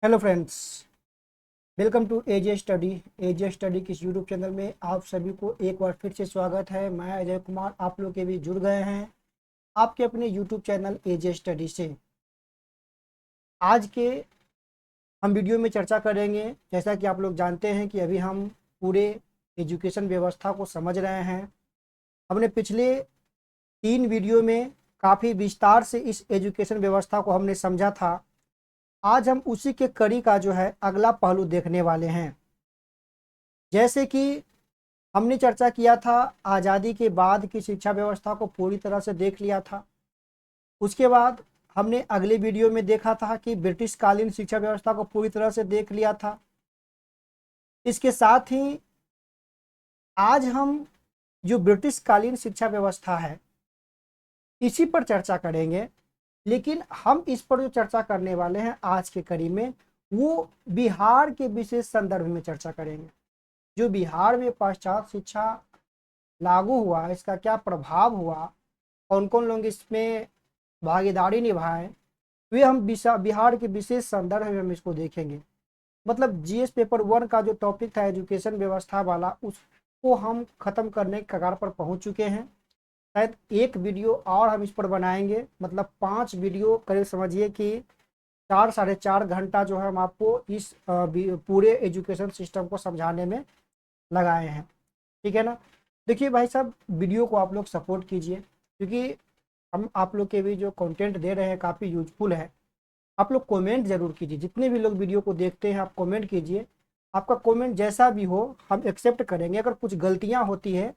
Hello friends, welcome to A J study. A J study के इस YouTube channel में आप सभी को एक बार फिर से स्वागत है। मैं अजय कुमार आप लोग के भी जुड़ गए हैं आपके अपने यूट्यूब चैनल एजे स्टडी से। आज के हम वीडियो में चर्चा करेंगे। जैसा कि आप लोग जानते हैं कि अभी हम पूरे एजुकेशन व्यवस्था को समझ रहे हैं। हमने पिछले 3 वीडियो में काफ़ी विस्तार से इस एजुकेशन व्यवस्था को हमने समझा था। आज हम उसी के कड़ी का जो है अगला पहलू देखने वाले हैं। जैसे कि हमने चर्चा किया था, आज़ादी के बाद की शिक्षा व्यवस्था को पूरी तरह से देख लिया था। उसके बाद हमने अगले वीडियो में देखा था कि ब्रिटिश कालीन शिक्षा व्यवस्था को पूरी तरह से देख लिया था। इसके साथ ही आज हम जो ब्रिटिश कालीन शिक्षा व्यवस्था है इसी पर चर्चा करेंगे। लेकिन हम इस पर जो चर्चा करने वाले हैं आज के कड़ी में, वो बिहार के विशेष संदर्भ में चर्चा करेंगे। जो बिहार में पाश्चात्य शिक्षा लागू हुआ, इसका क्या प्रभाव हुआ, कौन कौन लोग इसमें भागीदारी निभाए, वे हम बिहार के विशेष संदर्भ में हम इसको देखेंगे। मतलब जीएस पेपर 1 का जो टॉपिक था एजुकेशन व्यवस्था वाला, उसको हम खत्म करने के कगार पर पहुंच चुके हैं। शायद एक वीडियो और हम इस पर बनाएंगे, मतलब 5 वीडियो करीब समझिए कि 4 साढ़े 4 घंटा जो है हम आपको इस पूरे एजुकेशन सिस्टम को समझाने में लगाए हैं। ठीक है ना। देखिए भाई साहब, वीडियो को आप लोग सपोर्ट कीजिए, क्योंकि हम आप लोग के भी जो कंटेंट दे रहे हैं काफ़ी यूजफुल है। आप लोग कमेंट जरूर कीजिए, जितने भी लोग वीडियो को देखते हैं आप कमेंट कीजिए। आपका कमेंट जैसा भी हो हम एक्सेप्ट करेंगे। अगर कुछ गलतियां होती है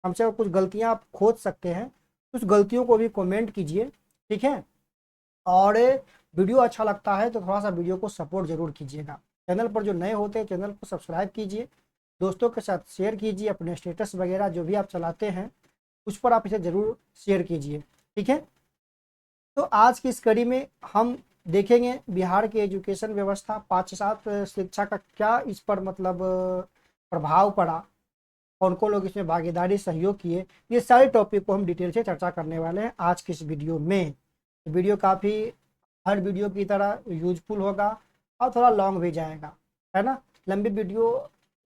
हमसे, अगर कुछ गलतियां आप खोज सकते हैं तो उस गलतियों को भी कमेंट कीजिए। ठीक है। और वीडियो अच्छा लगता है तो थोड़ा सा वीडियो को सपोर्ट जरूर कीजिएगा। चैनल पर जो नए होते हैं चैनल को सब्सक्राइब कीजिए, दोस्तों के साथ शेयर कीजिए, अपने स्टेटस वगैरह जो भी आप चलाते हैं उस पर आप इसे ज़रूर शेयर कीजिए। ठीक है। तो आज की इस कड़ी में हम देखेंगे बिहार की एजुकेशन व्यवस्था, पाश्चात्य शिक्षा का क्या इस पर मतलब प्रभाव पड़ा, कौन कौन लोग इसमें भागीदारी सहयोग किए। ये सारे टॉपिक को हम डिटेल से चर्चा करने वाले हैं आज की इस वीडियो में। वीडियो काफ़ी हर वीडियो की तरह यूजफुल होगा और थोड़ा लॉन्ग भी जाएगा, है ना। लंबी वीडियो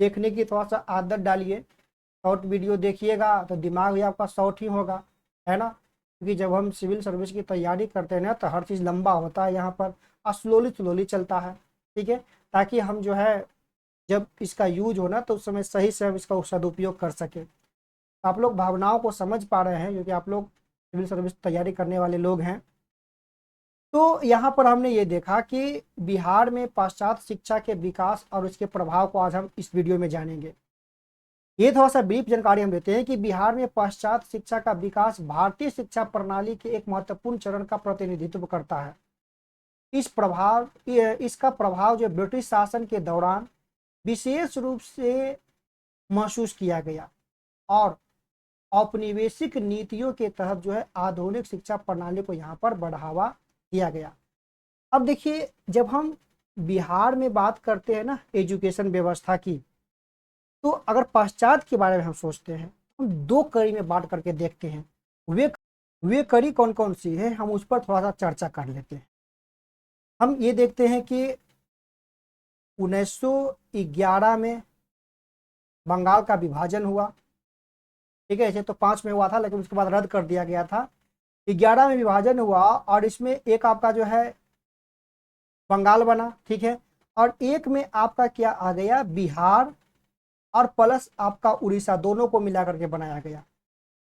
देखने की थोड़ा सा आदत डालिए। शॉर्ट वीडियो देखिएगा तो दिमाग भी आपका शॉर्ट ही होगा, है ना। क्योंकि जब हम सिविल सर्विस की तैयारी करते हैं ना तो हर चीज़ लंबा होता है यहाँ पर और स्लोली स्लोली चलता है। ठीक है। ताकि हम जो है जब इसका यूज हो ना तो उस समय सही से हम इसका सदुपयोग कर सकें। आप लोग भावनाओं को समझ पा रहे हैं क्योंकि आप लोग सिविल सर्विस तैयारी करने वाले लोग हैं। तो यहाँ पर हमने ये देखा कि बिहार में पाश्चात्य शिक्षा के विकास और उसके प्रभाव को आज हम इस वीडियो में जानेंगे। ये थोड़ा सा ब्रीफ जानकारी हम देते हैं कि बिहार में पाश्चात्य शिक्षा का विकास भारतीय शिक्षा प्रणाली के एक महत्वपूर्ण चरण का प्रतिनिधित्व करता है। इसका प्रभाव जो ब्रिटिश शासन के दौरान विशेष रूप से महसूस किया गया और औपनिवेशिक नीतियों के तहत जो है आधुनिक शिक्षा प्रणाली को यहाँ पर बढ़ावा दिया गया। अब देखिए, जब हम बिहार में बात करते हैं ना एजुकेशन व्यवस्था की, तो अगर पश्चात के बारे में हम सोचते हैं हम 2 कड़ी में बांट करके देखते हैं। वे वे कड़ी कौन कौन सी है हम उस पर थोड़ा सा चर्चा कर लेते हैं। हम ये देखते हैं कि 1911 में बंगाल का विभाजन हुआ। ठीक है। ऐसे तो 5 में हुआ था लेकिन उसके बाद रद्द कर दिया गया था। 11 में विभाजन हुआ और इसमें एक आपका जो है बंगाल बना। ठीक है। और एक में आपका क्या आ गया, बिहार, और प्लस आपका उड़ीसा, दोनों को मिला करके बनाया गया।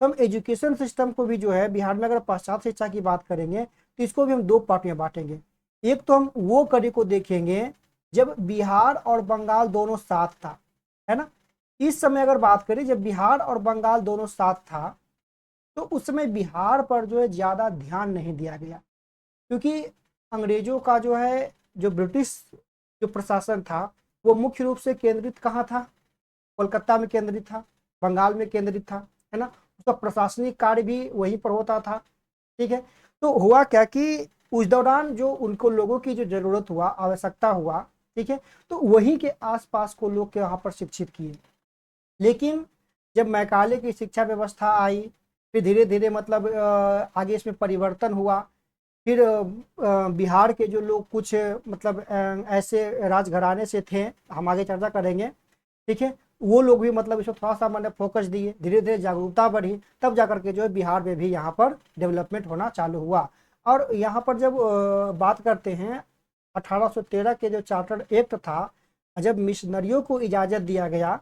तो हम एजुकेशन सिस्टम को भी जो है बिहार में अगर पाश्चात्य शिक्षा की बात करेंगे तो इसको भी हम 2 पार्ट में बांटेंगे। एक तो हम वो कड़ी को देखेंगे जब बिहार और बंगाल दोनों साथ था, है ना। इस समय अगर बात करें जब बिहार और बंगाल दोनों साथ था तो उस समय बिहार पर जो है ज़्यादा ध्यान नहीं दिया गया, क्योंकि अंग्रेजों का जो है जो ब्रिटिश जो प्रशासन था वो मुख्य रूप से केंद्रित कहाँ था, कोलकाता में केंद्रित था, बंगाल में केंद्रित था, है ना। उसका प्रशासनिक कार्य भी वहीं पर होता था। ठीक है। तो हुआ क्या कि उस दौरान जो उनको लोगों की जो जरूरत हुआ, आवश्यकता हुआ, ठीक है, तो वहीं के आसपास को लोग के वहाँ पर शिक्षित किए। लेकिन जब मैकाले की शिक्षा व्यवस्था आई फिर धीरे धीरे मतलब आगे इसमें परिवर्तन हुआ। फिर बिहार के जो लोग कुछ मतलब ऐसे राजघराने से थे, हम आगे चर्चा करेंगे, ठीक है, वो लोग भी मतलब इसको थोड़ा सा मैंने फोकस दिए, धीरे धीरे जागरूकता बढ़ी, तब जाकर के जो है बिहार में भी यहाँ पर डेवलपमेंट होना चालू हुआ। और यहाँ पर जब बात करते हैं 1813 के जो चार्टर एक्ट था, जब मिशनरियों को इजाज़त दिया गया,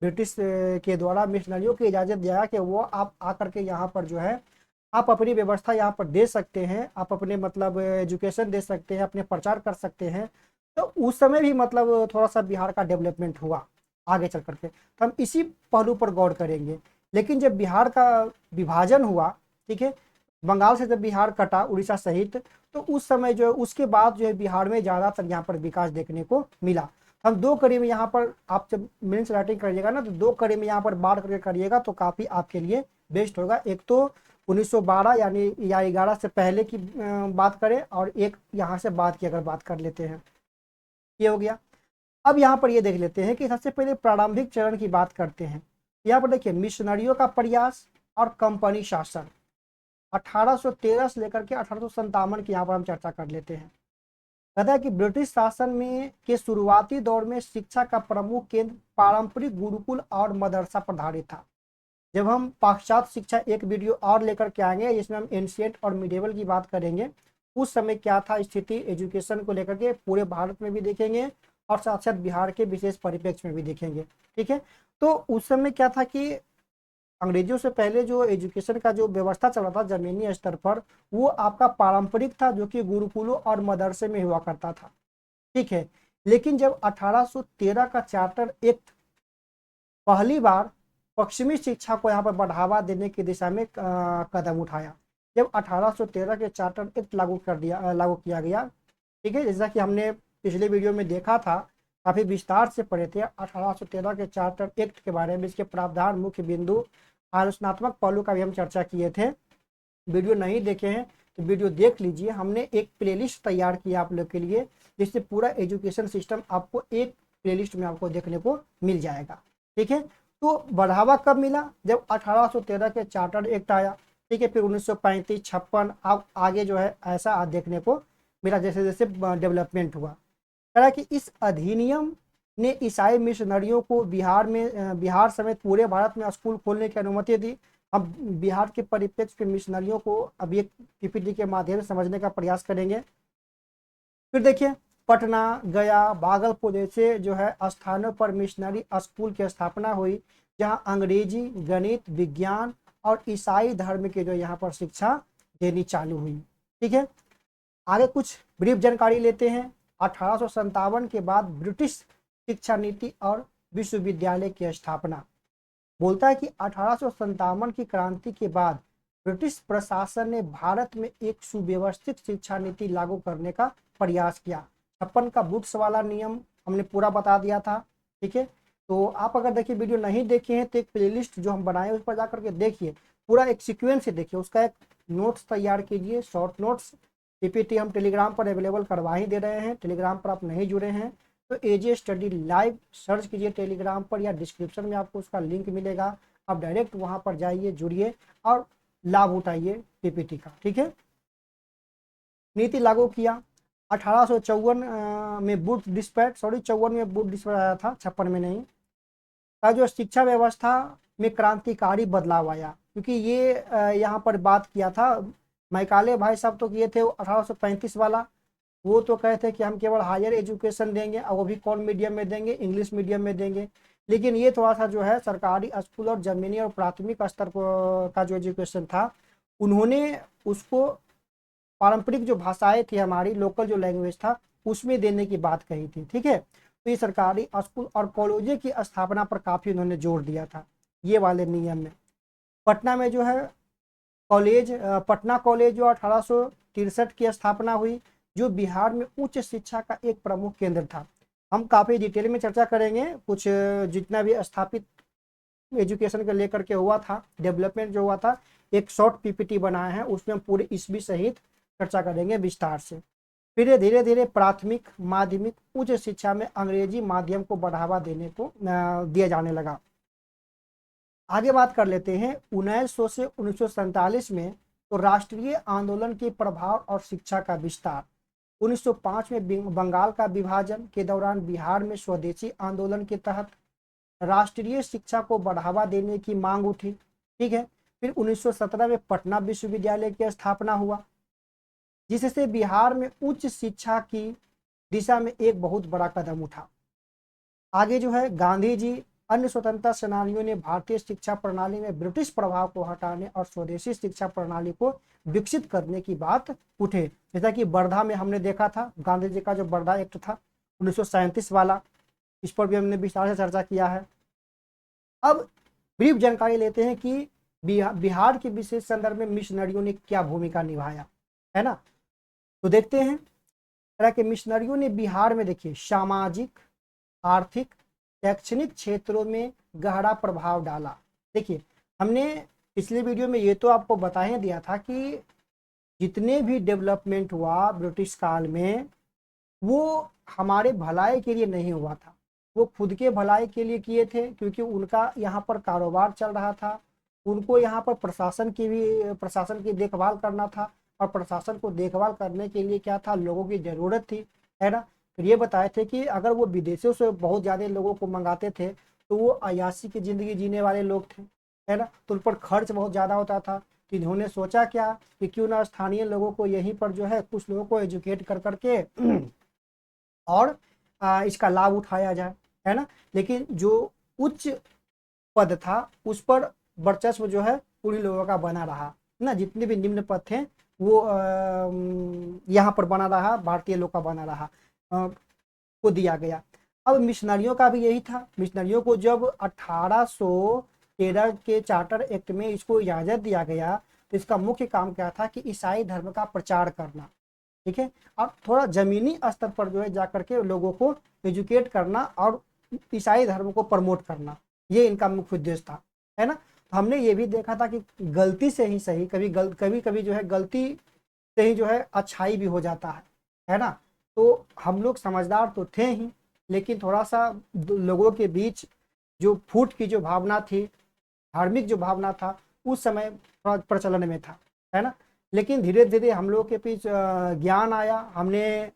ब्रिटिश के द्वारा मिशनरियों को इजाज़त दिया गया कि वो आप आकर के यहाँ पर जो है आप अपनी व्यवस्था यहाँ पर दे सकते हैं, आप अपने मतलब एजुकेशन दे सकते हैं, अपने प्रचार कर सकते हैं। तो उस समय भी मतलब थोड़ा सा बिहार का डेवलपमेंट हुआ आगे चल करके, तो हम इसी पहलू पर गौर करेंगे। लेकिन जब बिहार का विभाजन हुआ, ठीक है, बंगाल से जब बिहार कटा उड़ीसा सहित, तो उस समय जो है उसके बाद जो है बिहार में ज़्यादातर यहाँ पर विकास देखने को मिला। हम दो कड़ी में यहाँ पर, आप जब मेंस राइटिंग करिएगा ना, तो दो कड़ी में यहाँ पर बात करके करिएगा तो काफ़ी आपके लिए बेस्ट होगा। एक तो 1912 यानी या 11 से पहले की बात करें, और एक यहाँ से बाद की अगर बात कर लेते हैं, ये हो गया। अब यहाँ पर ये देख लेते हैं कि सबसे पहले प्रारंभिक चरण की बात करते हैं। यहाँ पर देखिए मिशनरियों का प्रयास और कंपनी शासन, 1813 से लेकर के 1857 की यहाँ पर हम चर्चा कर लेते हैं। कहता है कि ब्रिटिश शासन में के शुरुआती दौर में शिक्षा का प्रमुख केंद्र पारंपरिक गुरुकुल और मदरसा पर आधारित था। जब हम पाश्चात्य शिक्षा एक वीडियो और लेकर के आएंगे जिसमें हम एंशिएंट और मिडिवल की बात करेंगे, उस समय क्या था स्थिति एजुकेशन को लेकर के पूरे भारत में भी देखेंगे और साथ साथ बिहार के विशेष परिप्रेक्ष्य में भी देखेंगे, ठीक है। तो उस समय क्या था कि अंग्रेजों से पहले जो एजुकेशन का जो व्यवस्था चला था जमीनी स्तर पर, वो आपका पारंपरिक था, जो कि गुरुकुलों और मदरसे में हुआ करता था, ठीक है। लेकिन जब 1813 का चार्टर एक्ट पहली बार पश्चिमी शिक्षा को यहाँ पर बढ़ावा देने की दिशा में कदम उठाया, जब 1813 के चार्टर एक्ट लागू किया गया, ठीक है, जैसा कि हमने पिछले वीडियो में देखा था, काफी विस्तार से पढ़े थे 1813 के चार्टर एक्ट के बारे में, इसके प्रावधान, मुख्य बिंदु, आलोचनात्मक पहलू का भी हम चर्चा किए थे। वीडियो नहीं देखे हैं तो वीडियो देख लीजिए, हमने एक प्लेलिस्ट तैयार किया आप लोग के लिए, जिससे पूरा एजुकेशन सिस्टम आपको एक प्लेलिस्ट में आपको देखने को मिल जाएगा, ठीक है। तो बढ़ावा कब मिला? जब 1813 के चार्टर एक्ट आया, ठीक है, फिर 1935, 56 अब आगे जो है ऐसा देखने को मिला जैसे जैसे डेवलपमेंट हुआ। कह रहा कि इस अधिनियम ने ईसाई मिशनरियों को बिहार समेत पूरे भारत में स्कूल खोलने की अनुमति दी। हम बिहार के परिप्रेक्ष्य के मिशनरियों को अभी एक पीपीटी के माध्यम से समझने का प्रयास करेंगे। फिर देखिए पटना, गया, भागलपुर जैसे जो है स्थानों पर मिशनरी स्कूल की स्थापना हुई, जहां अंग्रेजी, गणित, विज्ञान और ईसाई धर्म के जो यहाँ पर शिक्षा देनी चालू हुई, ठीक है। आगे कुछ ब्रीफ जानकारी लेते हैं। 1857 के बाद ब्रिटिश शिक्षा नीति और विश्वविद्यालय की स्थापना बोलता है कि 1857 की क्रांति के बाद ब्रिटिश प्रशासन ने भारत में एक सुव्यवस्थित शिक्षा नीति लागू करने का प्रयास किया। 56 का बुक्स वाला नियम हमने पूरा बता दिया था, ठीक है। तो आप अगर देखिए वीडियो नहीं देखे हैं तो एक प्लेलिस्ट जो हम बनाए उस पर जाकर के देखिए, पूरा एक सीक्वेंस से देखिए, उसका एक नोट्स तैयार कीजिए, शॉर्ट नोट्स। पीपीटी हम टेलीग्राम पर अवेलेबल करवा ही दे रहे हैं, टेलीग्राम पर आप नहीं जुड़े हैं तो एजे स्टडी लाइव सर्च कीजिए टेलीग्राम पर, या डिस्क्रिप्शन में आपको उसका लिंक मिलेगा, आप डायरेक्ट वहां पर जाइए, जुड़िए और लाभ उठाइए पीपीटी का, ठीक है। नीति लागू किया 1854 में बुट डिस्पैच, सॉरी 54 में बुट डिस्पैच आया था, 56 में नहीं, का जो शिक्षा व्यवस्था में क्रांतिकारी बदलाव आया, क्योंकि ये यहाँ पर बात किया था मैकाले भाई साहब तो किए थे 1835 वाला, वो तो कहे थे कि हम केवल हायर एजुकेशन देंगे, और वो भी कौन मीडियम में देंगे, इंग्लिश मीडियम में देंगे। लेकिन ये थोड़ा सा जो है सरकारी स्कूल और जमीनी और प्राथमिक स्तर का जो एजुकेशन था, उन्होंने उसको पारंपरिक जो भाषाएं थी हमारी, लोकल जो लैंग्वेज था, उसमें देने की बात कही थी, ठीक है। तो ये सरकारी स्कूल और कॉलेजों की स्थापना पर काफी उन्होंने जोर दिया था ये वाले नियम में। पटना में जो है कॉलेज, पटना कॉलेज जो 1863 की स्थापना हुई, जो बिहार में उच्च शिक्षा का एक प्रमुख केंद्र था। हम काफ़ी डिटेल में चर्चा करेंगे, कुछ जितना भी स्थापित एजुकेशन को लेकर के हुआ था, डेवलपमेंट जो हुआ था, एक शॉर्ट पीपीटी बनाया है, उसमें हम पूरे ईस्वी सहित चर्चा करेंगे विस्तार से। फिर धीरे धीरे प्राथमिक, माध्यमिक, उच्च शिक्षा में अंग्रेजी माध्यम को बढ़ावा देने को दिया जाने लगा। आगे बात कर लेते हैं 1900 से 1947 में तो राष्ट्रीय आंदोलन के प्रभाव और शिक्षा का विस्तार। 1905 में बंगाल का विभाजन के दौरान बिहार में स्वदेशी आंदोलन के तहत राष्ट्रीय शिक्षा को बढ़ावा देने की मांग उठी। ठीक है। फिर 1917 में पटना विश्वविद्यालय की स्थापना हुआ, जिससे बिहार में उच्च शिक्षा की दिशा में एक बहुत बड़ा कदम उठा। आगे जो है गांधी जी अन्य स्वतंत्रता सेनानियों ने भारतीय शिक्षा प्रणाली में ब्रिटिश प्रभाव को हटाने और स्वदेशी शिक्षा प्रणाली को विकसित करने की बात उठे। जैसा कि वर्धा में हमने देखा था, गांधी जी का जो वर्धा एक्ट था 1937 वाला, इस पर भी हमने विस्तार से चर्चा किया है। अब ब्रीफ जानकारी लेते हैं कि बिहार के विशेष संदर्भ में मिशनरियों ने क्या भूमिका निभाया, है ना। तो देखते हैं तरह के मिशनरियों ने बिहार में देखिए सामाजिक, आर्थिक, शैक्षणिक क्षेत्रों में गहरा प्रभाव डाला। देखिए हमने पिछले वीडियो में ये तो आपको बता ही दिया था कि जितने भी डेवलपमेंट हुआ ब्रिटिश काल में वो हमारे भलाई के लिए नहीं हुआ था, वो खुद के भलाई के लिए किए थे, क्योंकि उनका यहाँ पर कारोबार चल रहा था, उनको यहाँ पर प्रशासन की देखभाल करना था, और प्रशासन को देखभाल करने के लिए क्या था, लोगों की जरूरत थी, है ना। फिर ये बताए थे कि अगर वो विदेशों से बहुत ज़्यादा लोगों को मंगाते थे तो वो अयासी की ज़िंदगी जीने वाले लोग थे, है ना, तो उन पर खर्च बहुत ज़्यादा होता था। तो इन्होंने सोचा क्या कि क्यों ना स्थानीय लोगों को यहीं पर जो है कुछ लोगों को एजुकेट कर करके और इसका लाभ उठाया जाए, है ना। लेकिन जो उच्च पद था उस पर वर्चस्व जो है पूरी लोगों का बना रहा ना, जितने भी निम्न पद थे वो यहाँ पर बना रहा, भारतीय लोग का बना रहा, को दिया गया। अब मिशनरियों का भी यही था। मिशनरियों को जब 1813 के चार्टर एक्ट में इसको इजाजत दिया गया तो इसका मुख्य काम क्या था कि ईसाई धर्म का प्रचार करना, ठीक है, और थोड़ा जमीनी स्तर पर जो है जाकर के लोगों को एजुकेट करना और ईसाई धर्म को प्रमोट करना, ये इनका मुख्य उद्देश्य था, है ना। हमने ये भी देखा था कि गलती से ही सही, कभी कभी जो है गलती से ही जो है अच्छाई भी हो जाता है ना। तो हम लोग समझदार तो थे ही, लेकिन थोड़ा सा लोगों के बीच जो फूट की जो भावना थी, धार्मिक जो भावना था, उस समय थोड़ा प्रचलन में था, है ना। लेकिन धीरे धीरे हम लोग के बीच ज्ञान आया, हमने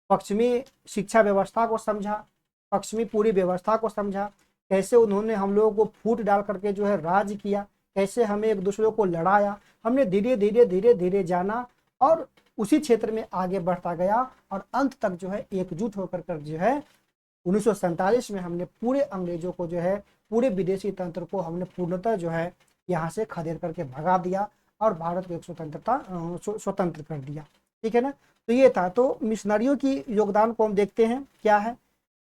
पश्चिमी शिक्षा व्यवस्था को समझा, पश्चिमी पूरी व्यवस्था को समझा, कैसे उन्होंने हम लोगों को फूट डाल करके जो है राज किया, कैसे हमें एक दूसरे को लड़ाया, हमने धीरे धीरे धीरे धीरे जाना और उसी क्षेत्र में आगे बढ़ता गया और अंत तक जो है एकजुट होकर कर जो है 1947 में हमने पूरे अंग्रेजों को जो है, पूरे विदेशी तंत्र को हमने पूर्णतः जो है यहाँ से खदेड़ करके भगा दिया और भारत को एक स्वतंत्र कर दिया, ठीक है ना। तो ये था। तो मिशनरियों की योगदान को हम देखते हैं क्या है।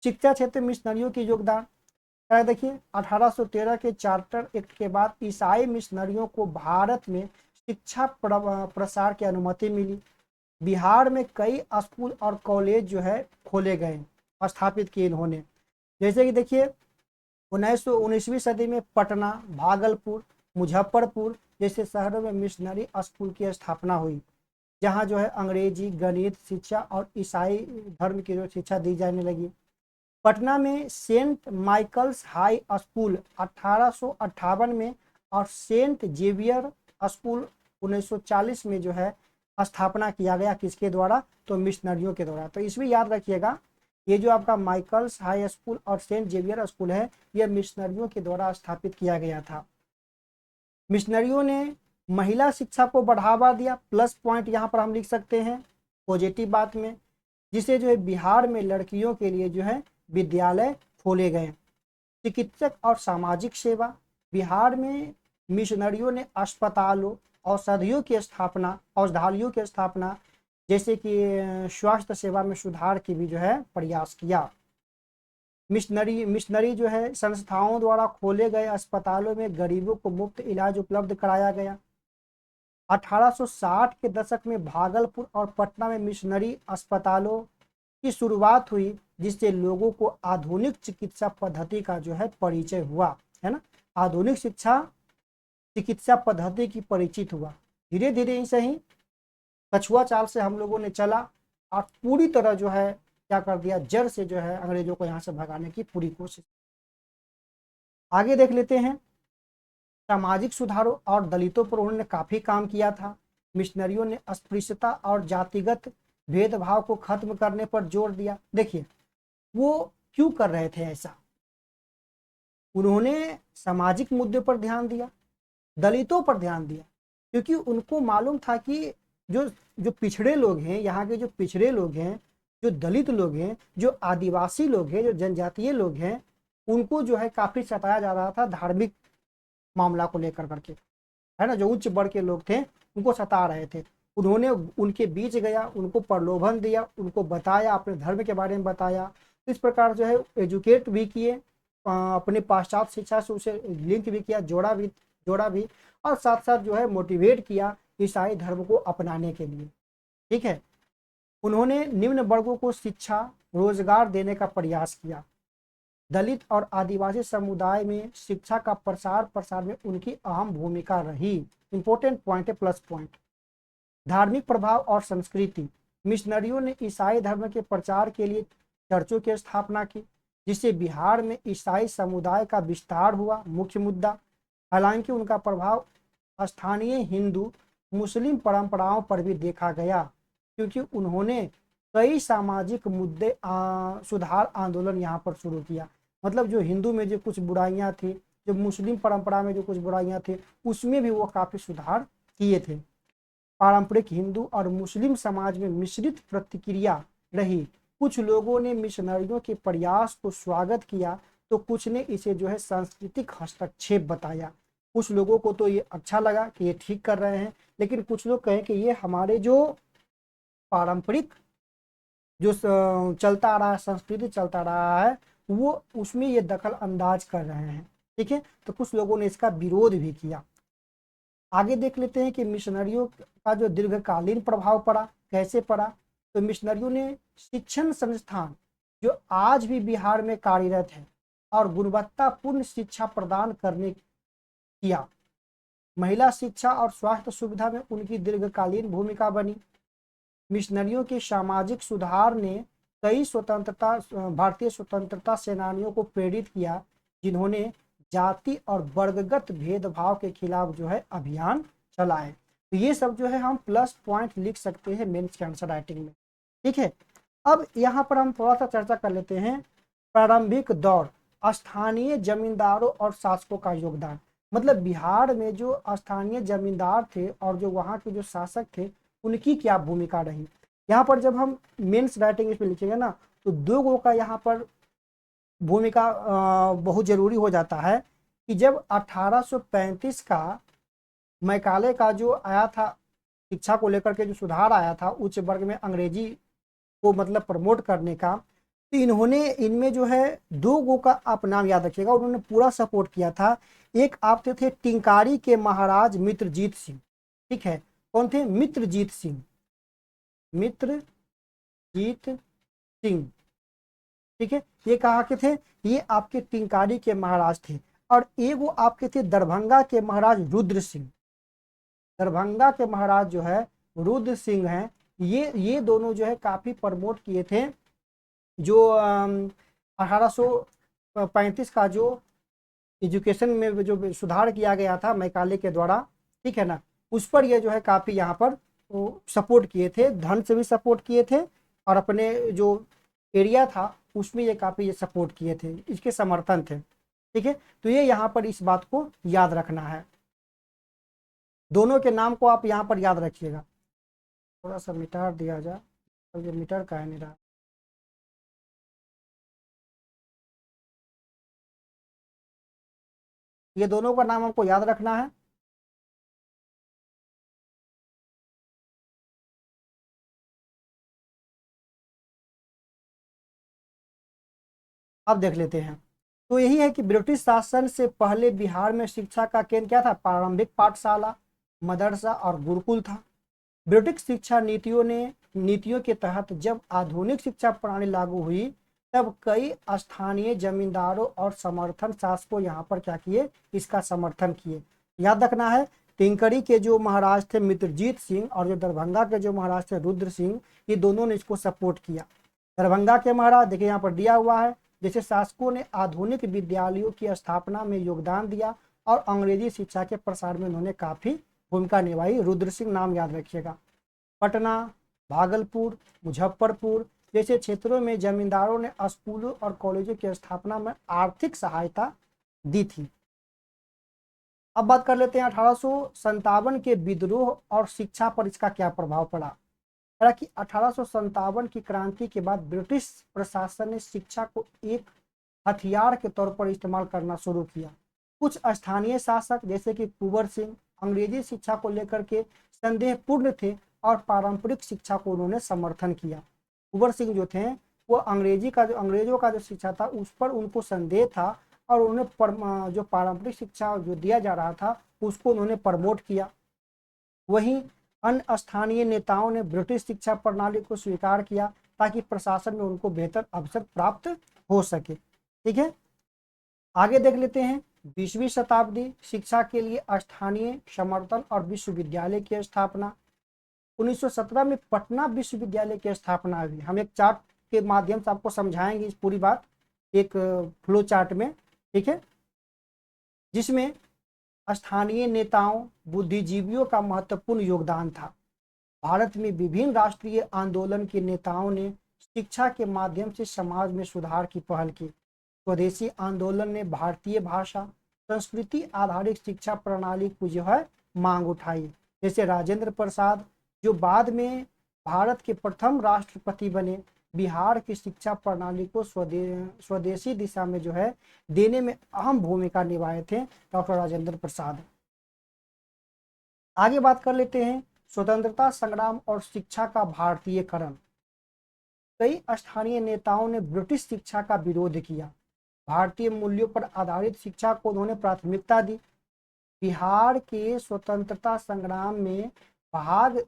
शिक्षा क्षेत्र में मिशनरियों की योगदान देखिए 1813 के चार्टर एक्ट के बाद ईसाई मिशनरियों को भारत में शिक्षा प्रसार की अनुमति मिली। बिहार में कई स्कूल और कॉलेज जो है खोले गए, स्थापित किए इन्होंने। जैसे कि देखिए 19वीं सदी में पटना, भागलपुर, मुजफ्फरपुर जैसे शहरों में मिशनरी स्कूल की स्थापना हुई, जहाँ जो है अंग्रेजी, गणित शिक्षा और ईसाई धर्म की जो शिक्षा दी जाने लगी। पटना में सेंट माइकल्स हाई स्कूल 1858 में और सेंट जेवियर स्कूल 1940 में जो है स्थापना किया गया, किसके द्वारा, तो मिशनरियों के द्वारा। तो इसमें याद रखिएगा ये जो आपका माइकल्स हाई स्कूल और सेंट जेवियर स्कूल है, यह मिशनरियों के द्वारा स्थापित किया गया था। मिशनरियों ने महिला शिक्षा को बढ़ावा दिया, प्लस पॉइंट यहाँ पर हम लिख सकते हैं पॉजिटिव बात में, जिसे जो है बिहार में लड़कियों के लिए जो है विद्यालय खोले गए। चिकित्सक और सामाजिक सेवा, बिहार में मिशनरियों ने अस्पतालों, औषधियों की स्थापना जैसे कि स्वास्थ्य सेवा में सुधार की भी जो है प्रयास किया। मिशनरी जो है संस्थाओं द्वारा खोले गए अस्पतालों में गरीबों को मुफ्त इलाज उपलब्ध कराया गया। 1860 के दशक में भागलपुर और पटना में मिशनरी अस्पतालों की शुरुआत हुई, जिससे लोगों को आधुनिक चिकित्सा पद्धति का जो है परिचय हुआ, है ना। आधुनिक चिकित्सा पद्धति की परिचित हुआ। धीरे धीरे ही सही कछुआ चाल से हम लोगों ने चला और पूरी तरह जो है क्या कर दिया, जड़ से जो है अंग्रेजों को यहाँ से भगाने की पूरी कोशिश। आगे देख लेते हैं सामाजिक सुधारों और दलितों पर उन्होंने काफी काम किया था। मिशनरियों ने अस्पृश्यता और जातिगत भेदभाव को खत्म करने पर जोर दिया। देखिए वो क्यों कर रहे थे ऐसा, उन्होंने सामाजिक मुद्दे पर ध्यान दिया, दलितों पर ध्यान दिया, क्योंकि उनको मालूम था कि जो जो पिछड़े लोग हैं, यहाँ के जो पिछड़े लोग हैं, जो दलित लोग हैं, जो आदिवासी लोग हैं, जो जनजातीय लोग हैं, उनको जो है काफी सताया जा रहा था धार्मिक मामला को लेकर करके, है ना। जो उच्च वर्ग के लोग थे उनको सता रहे थे। उन्होंने उनके बीच गया, उनको प्रलोभन दिया, उनको बताया, अपने धर्म के बारे में बताया। इस प्रकार जो है एजुकेट भी किए, अपने पाश्चात्य शिक्षा से उसे लिंक भी किया, जोड़ा भी और साथ साथ जो है मोटिवेट किया ईसाई धर्म को अपनाने के लिए। ठीक है, उन्होंने निम्न वर्गों को शिक्षा रोजगार देने का प्रयास किया। दलित और आदिवासी समुदाय में शिक्षा का प्रसार में उनकी अहम भूमिका रही। इंपॉर्टेंट पॉइंट है, प्लस पॉइंट। धार्मिक प्रभाव और संस्कृति, मिशनरियों ने ईसाई धर्म के प्रचार के लिए चर्चों की स्थापना की, जिससे बिहार में ईसाई समुदाय का विस्तार हुआ। मुख्य मुद्दा, हालांकि उनका प्रभाव स्थानीय हिंदू मुस्लिम परंपराओं पर भी देखा गया, क्योंकि उन्होंने कई सामाजिक मुद्दे सुधार आंदोलन यहाँ पर शुरू किया। मतलब जो हिंदू में जो कुछ बुराइयां थी, जो मुस्लिम परंपरा में जो कुछ बुराइयां थी, उसमें भी वो काफी सुधार किए थे। पारंपरिक हिंदू और मुस्लिम समाज में मिश्रित प्रतिक्रिया रही। कुछ लोगों ने मिशनरियों के प्रयास को स्वागत किया, तो कुछ ने इसे जो है सांस्कृतिक हस्तक्षेप बताया। कुछ लोगों को तो ये अच्छा लगा कि ये ठीक कर रहे हैं, लेकिन कुछ लोग कहें कि ये हमारे जो पारंपरिक जो चलता आ रहा है, संस्कृति चलता रहा है, वो उसमें ये दखल अंदाज कर रहे हैं। ठीक है, तो कुछ लोगों ने इसका विरोध भी किया। आगे देख लेते हैं कि मिशनरियों का जो दीर्घकालीन प्रभाव पड़ा, कैसे पड़ा। तो मिशनरियों ने शिक्षण संस्थान जो आज भी बिहार में कार्यरत है और गुणवत्तापूर्ण शिक्षा प्रदान करने किया। महिला शिक्षा और स्वास्थ्य सुविधा में उनकी दीर्घकालीन भूमिका बनी। मिशनरियों के सामाजिक सुधार ने कई भारतीय स्वतंत्रता सेनानियों को प्रेरित किया, जिन्होंने जाति और वर्गगत भेदभाव के खिलाफ जो है अभियान चलाए। तो ये सब जो है हम प्लस पॉइंट लिख सकते हैं मेंस के आंसर राइटिंग में। ठीक है, अब यहाँ पर हम थोड़ा सा चर्चा कर लेते हैं प्रारंभिक दौर, स्थानीय जमींदारों और शासकों का योगदान। मतलब बिहार में जो स्थानीय जमींदार थे और जो वहाँ के जो शासक थे, उनकी क्या भूमिका रही। यहाँ पर जब हम मेंस राइटिंग इसमें लिखेंगे ना, तो दो गो का यहाँ पर भूमिका बहुत जरूरी हो जाता है कि जब 1835 का मैकाले का जो आया था, शिक्षा को लेकर के जो सुधार आया था उच्च वर्ग में अंग्रेजी को मतलब प्रमोट करने का, तो इन्होंने इनमें जो है दो गो का आप नाम याद रखिएगा, उन्होंने पूरा सपोर्ट किया था। एक आप थे टिंकारी के महाराज मित्रजीत सिंह। ठीक है, कौन थे? मित्रजीत सिंह, मित्रजीत सिंह। ठीक है, ये कहाँ के थे? ये आपके टिंकारी के महाराज थे। और एगो आपके थे दरभंगा के महाराज रुद्र सिंह। दरभंगा के महाराज जो है रुद्र सिंह हैं, ये दोनों जो है काफी प्रमोट किए थे जो 1835 का जो एजुकेशन में जो सुधार किया गया था मैकाले के द्वारा, ठीक है ना, उस पर ये जो है काफी यहाँ पर सपोर्ट किए थे, धन से भी सपोर्ट किए थे और अपने जो एरिया था उसमें ये काफी ये सपोर्ट किए थे, इसके समर्थन थे। ठीक है, तो ये यहाँ पर इस बात को याद रखना है, दोनों के नाम को आप यहाँ पर याद रखिएगा। थोड़ा सा मिटा दिया जाए, अब ये मीटर का है नहीं रहा। ये दोनों का नाम हमको याद रखना है। अब देख लेते हैं, तो यही है कि ब्रिटिश शासन से पहले बिहार में शिक्षा का केंद्र क्या था? प्रारंभिक पाठशाला, मदरसा और गुरुकुल था। ब्रिटिश शिक्षा नीतियों के तहत जब आधुनिक शिक्षा प्रणाली लागू हुई, तब कई स्थानीय जमींदारों और समर्थन शासकों यहाँ पर क्या किए? इसका समर्थन किए। याद रखना है, टिंकरी के जो महाराज थे मित्रजीत सिंह और जो दरभंगा के जो महाराज थे रुद्र सिंह, ये दोनों ने इसको सपोर्ट किया। दरभंगा के महाराज देखिए यहाँ पर दिया हुआ है, जैसे शासकों ने आधुनिक विद्यालयों की स्थापना में योगदान दिया, और अंग्रेजी शिक्षा के प्रसार में उन्होंने काफ़ी भूमिका निभाई। रुद्र सिंह नाम याद रखिएगा। पटना, भागलपुर, मुजफ्फरपुर जैसे क्षेत्रों में जमींदारों ने स्कूलों और कॉलेजों की स्थापना में आर्थिक सहायता दी थी। अब बात कर लेते हैं 1857 के विद्रोह और शिक्षा पर इसका क्या प्रभाव पड़ा। हालांकि 1857 की क्रांति के बाद ब्रिटिश प्रशासन ने शिक्षा को एक हथियार के तौर पर इस्तेमाल करना शुरू किया। कुछ स्थानीय शासक जैसे कि कुंवर सिंह अंग्रेजी शिक्षा को लेकर के संदेहपूर्ण थे और पारंपरिक शिक्षा को उन्होंने समर्थन किया। कुंवर सिंह जो थे वो अंग्रेजों का जो शिक्षा था उस पर उनको संदेह था और उन्होंने जो पारंपरिक शिक्षा जो दिया जा रहा था उसको उन्होंने प्रमोट किया। वहीं अन्य स्थानीय नेताओं ने ब्रिटिश शिक्षा प्रणाली को स्वीकार किया ताकि प्रशासन में उनको बेहतर अवसर प्राप्त हो सके। ठीक है, आगे देख लेते हैं 20वीं शताब्दी शिक्षा के लिए स्थानीय समर्थन और विश्वविद्यालय की स्थापना। 1917 में पटना विश्वविद्यालय की स्थापना हुई। हम एक चार्ट के माध्यम से आपको समझाएंगे इस पूरी बात एक फ्लो चार्ट में। ठीक है, जिसमें स्थानीय नेताओं बुद्धिजीवियों का महत्वपूर्ण योगदान था। भारत में विभिन्न राष्ट्रीय आंदोलन के नेताओं ने शिक्षा के माध्यम से समाज में सुधार की पहल की। स्वदेशी आंदोलन ने भारतीय भाषा संस्कृति आधारित शिक्षा प्रणाली को जो है मांग उठाई। जैसे राजेंद्र प्रसाद जो बाद में भारत के प्रथम राष्ट्रपति बने, बिहार की शिक्षा प्रणाली को स्वदेशी दिशा में जो है देने में अहम भूमिका निभाए थे डॉक्टर राजेंद्र प्रसाद। आगे बात कर लेते हैं स्वतंत्रता संग्राम और शिक्षा का भारतीयकरण। कई स्थानीय नेताओं ने ब्रिटिश शिक्षा का विरोध किया। भारतीय मूल्यों पर आधारित शिक्षा को उन्होंने प्राथमिकता दी। बिहार के स्वतंत्रता संग्राम में भाग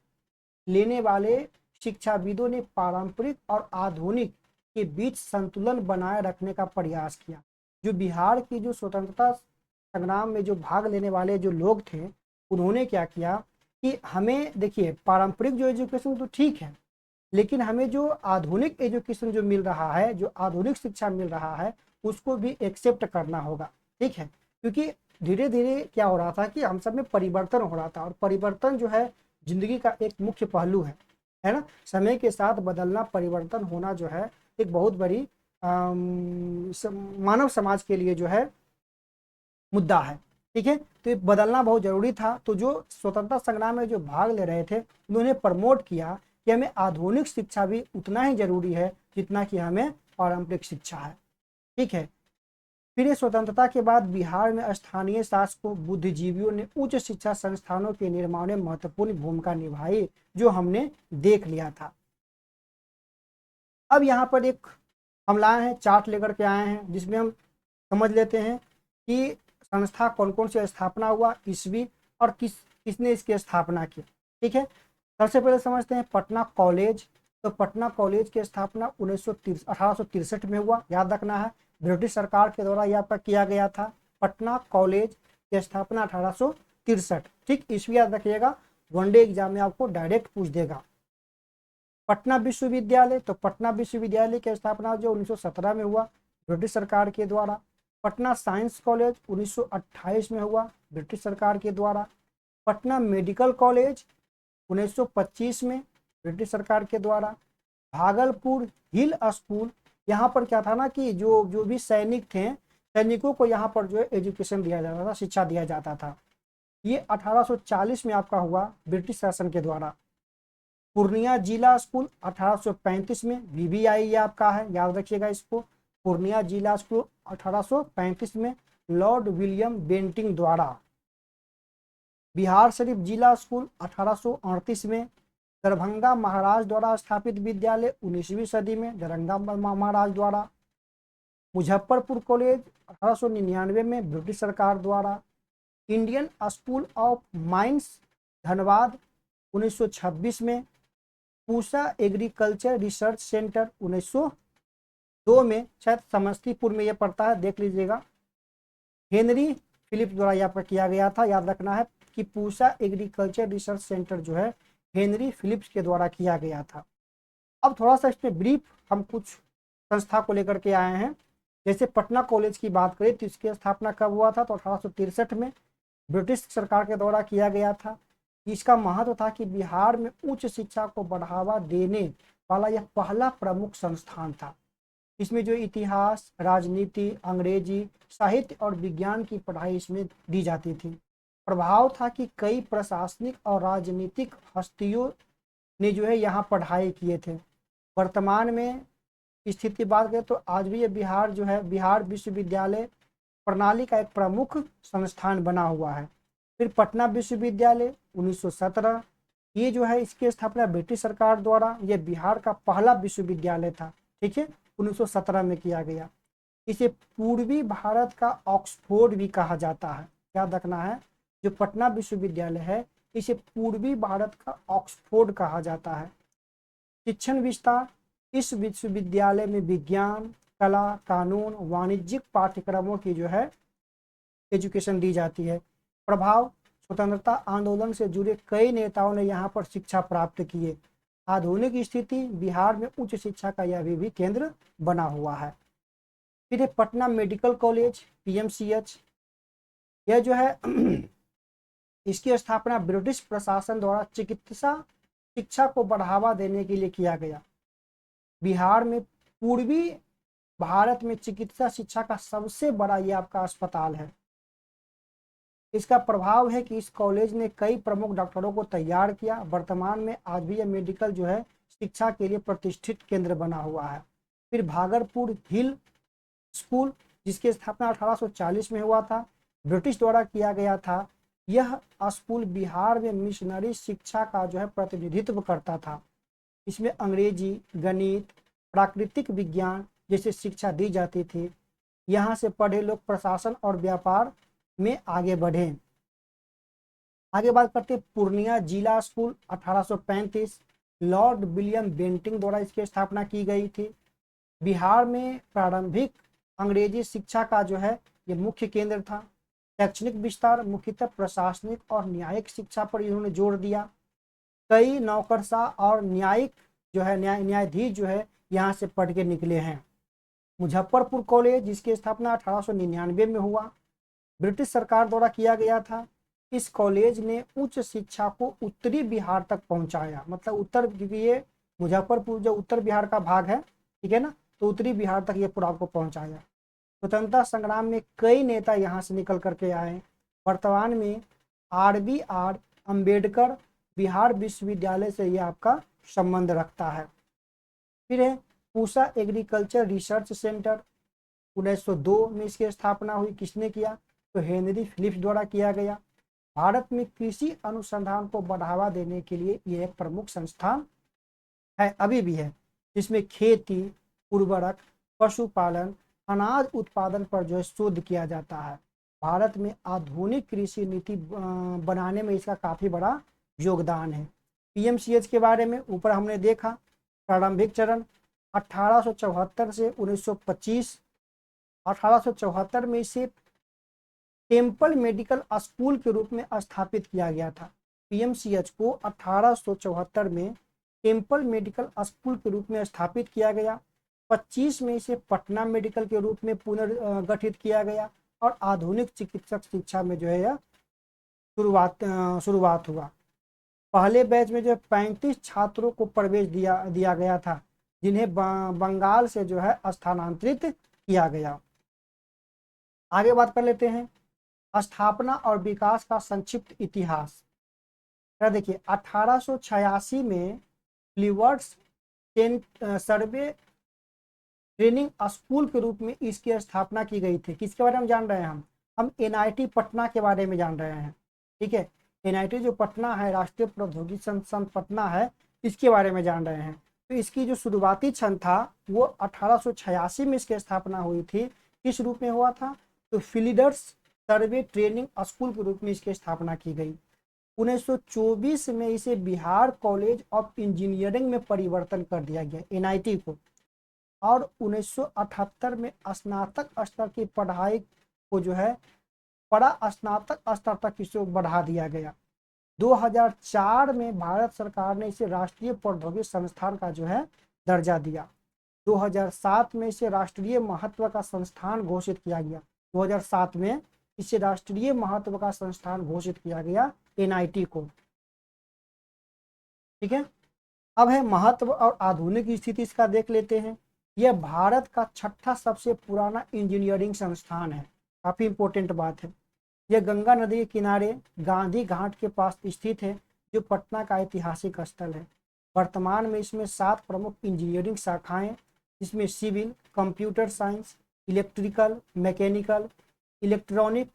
लेने वाले शिक्षाविदों ने पारंपरिक और आधुनिक के बीच संतुलन बनाए रखने का प्रयास किया। जो बिहार की जो स्वतंत्रता संग्राम में जो भाग लेने वाले जो लोग थे उन्होंने क्या किया कि हमें देखिए पारंपरिक जो एजुकेशन तो ठीक है, लेकिन हमें जो आधुनिक एजुकेशन जो मिल रहा है, जो आधुनिक शिक्षा मिल रहा है उसको भी एक्सेप्ट करना होगा। ठीक है, क्योंकि धीरे धीरे क्या हो रहा था कि हम सब में परिवर्तन हो रहा था और परिवर्तन जो है जिंदगी का एक मुख्य पहलू है ना। समय के साथ बदलना परिवर्तन होना जो है एक बहुत बड़ी मानव समाज के लिए जो है मुद्दा है। ठीक है, तो ये बदलना बहुत जरूरी था। तो जो स्वतंत्रता संग्राम में जो भाग ले रहे थे उन्होंने प्रमोट किया कि हमें आधुनिक शिक्षा भी उतना ही जरूरी है जितना कि हमें पारंपरिक शिक्षा है। ठीक है, फिर स्वतंत्रता के बाद बिहार में स्थानीय शासकों बुद्धिजीवियों ने उच्च शिक्षा संस्थानों के निर्माण में महत्वपूर्ण भूमिका निभाई, जो हमने देख लिया था। अब यहाँ पर एक हम लाए हैं चार्ट लेकर के आए हैं जिसमें हम समझ लेते हैं कि संस्था कौन कौन सी स्थापना हुआ, ईस्वी और किसने इसकी स्थापना की। ठीक है, सबसे पहले समझते हैं पटना कॉलेज। तो पटना कॉलेज की स्थापना 1863 में हुआ, याद रखना है। ब्रिटिश सरकार के द्वारा यहाँ पर किया गया था। पटना कॉलेज की स्थापना 1863। ठीक, ईस्वी याद रखिएगा, वनडे एग्जाम में आपको डायरेक्ट पूछ देगा। पटना विश्वविद्यालय, तो पटना विश्वविद्यालय की स्थापना जो 1917 में हुआ ब्रिटिश सरकार के द्वारा। पटना साइंस कॉलेज 1928 में हुआ ब्रिटिश सरकार के द्वारा। पटना मेडिकल कॉलेज 1925 में ब्रिटिश सरकार के द्वारा। भागलपुर हिल स्कूल, यहाँ पर क्या था ना कि जो भी सैनिक थे, सैनिकों को यहाँ पर जो है एजुकेशन दिया जाता था, शिक्षा दिया जाता था। ये 1840 में आपका हुआ ब्रिटिश शासन के द्वारा। पूर्णिया जिला स्कूल 1835 में, VVI आपका है, याद रखिएगा इसको। पूर्णिया जिला स्कूल 1835 में लॉर्ड विलियम बेंटिंग द्वारा। बिहार शरीफ जिला स्कूल 1838 में। दरभंगा महाराज द्वारा स्थापित विद्यालय 19वीं सदी में, दरभंगा महाराज द्वारा। मुजफ्फरपुर कॉलेज 1899 में ब्रिटिश सरकार द्वारा। Indian school of mines Dhanbad 1926 में। पूसा एग्रीकल्चर रिसर्च सेंटर 1902 में, शायद समस्तीपुर में यह पड़ता है, देख लीजिएगा। हेनरी फिलिप्स द्वारा यहाँ पर किया गया था, याद रखना है कि पूसा एग्रीकल्चर रिसर्च सेंटर जो है हेनरी फिलिप्स के द्वारा किया गया था। अब थोड़ा सा इसमें ब्रीफ हम कुछ संस्था को लेकर के आए हैं। जैसे पटना कॉलेज की बात करें तो इसकी स्थापना कब हुआ था, तो 1863 में ब्रिटिश सरकार के द्वारा किया गया था। इसका महत्व था कि बिहार में उच्च शिक्षा को बढ़ावा देने वाला यह पहला प्रमुख संस्थान था। इसमें जो इतिहास, राजनीति, अंग्रेजी, साहित्य और विज्ञान की पढ़ाई इसमें दी जाती थी। प्रभाव था कि कई प्रशासनिक और राजनीतिक हस्तियों ने जो है यहाँ पढ़ाई किए थे। वर्तमान में स्थिति की बात करें तो आज भी ये बिहार जो है, बिहार विश्वविद्यालय प्रणाली का एक प्रमुख संस्थान बना हुआ है। फिर पटना विश्वविद्यालय 1917, ये जो है इसकी स्थापना ब्रिटिश सरकार द्वारा, ये बिहार का पहला विश्वविद्यालय था, ठीक है, 1917 में किया गया। इसे पूर्वी भारत का ऑक्सफोर्ड भी कहा जाता है। याद रखना है, जो पटना विश्वविद्यालय है इसे पूर्वी भारत का ऑक्सफोर्ड कहा जाता है। शिक्षण विस्तार, इस विश्वविद्यालय में विज्ञान, कला, कानून, वाणिज्यिक पाठ्यक्रमों की जो है एजुकेशन दी जाती है। प्रभाव, स्वतंत्रता आंदोलन से जुड़े कई नेताओं ने यहाँ पर शिक्षा प्राप्त किए। आधुनिक स्थिति, बिहार में उच्च शिक्षा का यह भी केंद्र बना हुआ है। फिर है पटना मेडिकल कॉलेज, पीएमसीएच, यह जो है इसकी स्थापना ब्रिटिश प्रशासन द्वारा चिकित्सा शिक्षा को बढ़ावा देने के लिए किया गया। बिहार में पूर्वी भारत में चिकित्सा शिक्षा का सबसे बड़ा ये आपका अस्पताल है। इसका प्रभाव है कि इस कॉलेज ने कई प्रमुख डॉक्टरों को तैयार किया। वर्तमान में आज भी यह मेडिकल जो है शिक्षा के लिए प्रतिष्ठित केंद्र बना हुआ है। फिर भागलपुर हिल स्कूल, जिसकी स्थापना 1840 में हुआ था, ब्रिटिश द्वारा किया गया था। यह स्कूल बिहार में मिशनरी शिक्षा का जो है प्रतिनिधित्व करता था। इसमें अंग्रेजी, गणित, प्राकृतिक विज्ञान जैसे शिक्षा दी जाती थी। यहाँ से पढ़े लोग प्रशासन और व्यापार में आगे बढ़े। आगे बात करते पूर्णिया जिला स्कूल, 1835 लॉर्ड विलियम बेंटिंग द्वारा इसकी स्थापना की गई थी। बिहार में प्रारंभिक अंग्रेजी शिक्षा का जो है ये मुख्य केंद्र था। शैक्षणिक विस्तार, मुख्यतः प्रशासनिक और न्यायिक शिक्षा पर इन्होंने जोर दिया। कई नौकरशाह और न्यायिक जो है न्यायाधीश जो है यहाँ से पढ़ के निकले हैं। मुजफ्फरपुर कॉलेज, जिसकी स्थापना 1899 में हुआ, ब्रिटिश सरकार द्वारा किया गया था। इस कॉलेज ने उच्च शिक्षा को उत्तरी बिहार तक पहुंचाया, मतलब उत्तर, क्योंकि ये मुजफ्फरपुर जो उत्तर बिहार का भाग है, ठीक है ना, तो उत्तरी बिहार तक ये पूरा आपको पहुंचाया। स्वतंत्रता संग्राम में कई नेता यहाँ से निकल करके आए। वर्तमान में RBR अम्बेडकर बिहार विश्वविद्यालय से ये आपका संबंध रखता है। फिर है पूसा एग्रीकल्चर रिसर्च सेंटर, 1902 में इसकी स्थापना हुई। किसने किया, तो हेनरी फिलिप्स द्वारा किया गया। भारत में कृषि अनुसंधान को बढ़ावा देने के लिए यह एक प्रमुख संस्थान है, अभी भी है, जिसमें खेती, उर्वरक, पशुपालन, अनाज उत्पादन पर जो है शोध किया जाता है। भारत में आधुनिक कृषि नीति बनाने में इसका काफी बड़ा योगदान है। पीएमसीएच के बारे में ऊपर हमने देखा। प्रारंभिक चरण 1874 से 1925, 1874 में इसे टेम्पल मेडिकल स्कूल के रूप में स्थापित किया गया था। पीएमसीएच को 1874 में टेम्पल मेडिकल स्कूल के रूप में स्थापित किया गया। 25 में इसे पटना मेडिकल के रूप में पुनर्गठित किया गया और आधुनिक चिकित्सक शिक्षा में जो है यह शुरुआत हुआ। पहले बैच में जो है 35 छात्रों को प्रवेश दिया गया था, जिन्हें बंगाल से जो है स्थानांतरित किया गया। आगे बात कर लेते हैं स्थापना और विकास का संक्षिप्त इतिहास। देखिए 1886 में फ्लीवर्ड्स सर्वे ट्रेनिंग स्कूल के रूप में इसकी स्थापना की गई थी। किसके बारे में जान रहे हैं हम NIT पटना के बारे में जान रहे हैं, ठीक है। NIT जो पटना है, राष्ट्रीय प्रौद्योगिकी संस्थान पटना है, इसके बारे में जान रहे हैं। तो इसकी जो शुरुआती क्षण था वो 1886 में इसकी स्थापना हुई थी। किस रूप में हुआ था, तो फ्लीवर्ड्स सर्वे ट्रेनिंग स्कूल के रूप में इसकी स्थापना की गई। 1924 में इसे बिहार कॉलेज ऑफ इंजीनियरिंग में परिवर्तन कर दिया गया NIT को, और 1978 में स्नातक स्तर की पढ़ाई को जो है बड़ा स्नातक स्तर तक इसे बढ़ा दिया गया। 2004 में भारत सरकार ने इसे राष्ट्रीय प्रौद्योगिकी संस्थान का जो है दर्जा दिया। 2007 में इसे राष्ट्रीय महत्व का संस्थान घोषित किया गया। 2007 में इसे राष्ट्रीय महत्व का संस्थान घोषित किया गया एनआईटी को। ठीक है, अब है महत्व और आधुनिक स्थिति इसका देख लेते हैं। यह भारत का छठा सबसे पुराना इंजीनियरिंग संस्थान है, काफी इंपॉर्टेंट बात है। यह गंगा नदी के किनारे गांधी घाट के पास स्थित है, जो पटना का ऐतिहासिक स्थल है। वर्तमान में इसमें 7 प्रमुख इंजीनियरिंग शाखाएं, जिसमें civil, computer science, electrical, mechanical, electronic,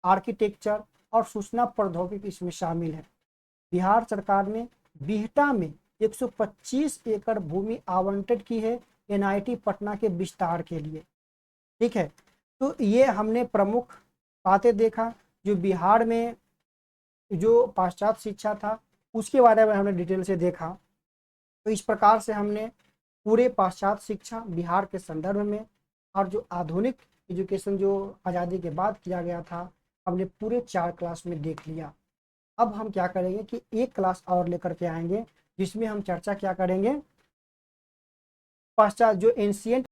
architecture और सूचना प्रौद्योगिकी इसमें शामिल है। बिहार सरकार ने बिहटा में 125 एकड़ भूमि आवंटित की है एनआईटी पटना के विस्तार के लिए। ठीक है, तो ये हमने प्रमुख बातें देखा। जो बिहार में जो पाश्चात्य शिक्षा था उसके बारे में हमने डिटेल से देखा। तो इस प्रकार से हमने पूरे पाश्चात्य शिक्षा बिहार के संदर्भ में और जो आधुनिक एजुकेशन जो आज़ादी के बाद किया गया था, हमने पूरे 4 क्लास में देख लिया। अब हम क्या करेंगे कि एक क्लास और लेकर के आएंगे, जिसमें हम चर्चा क्या करेंगे, पाश्चात्य जो एंशिएंट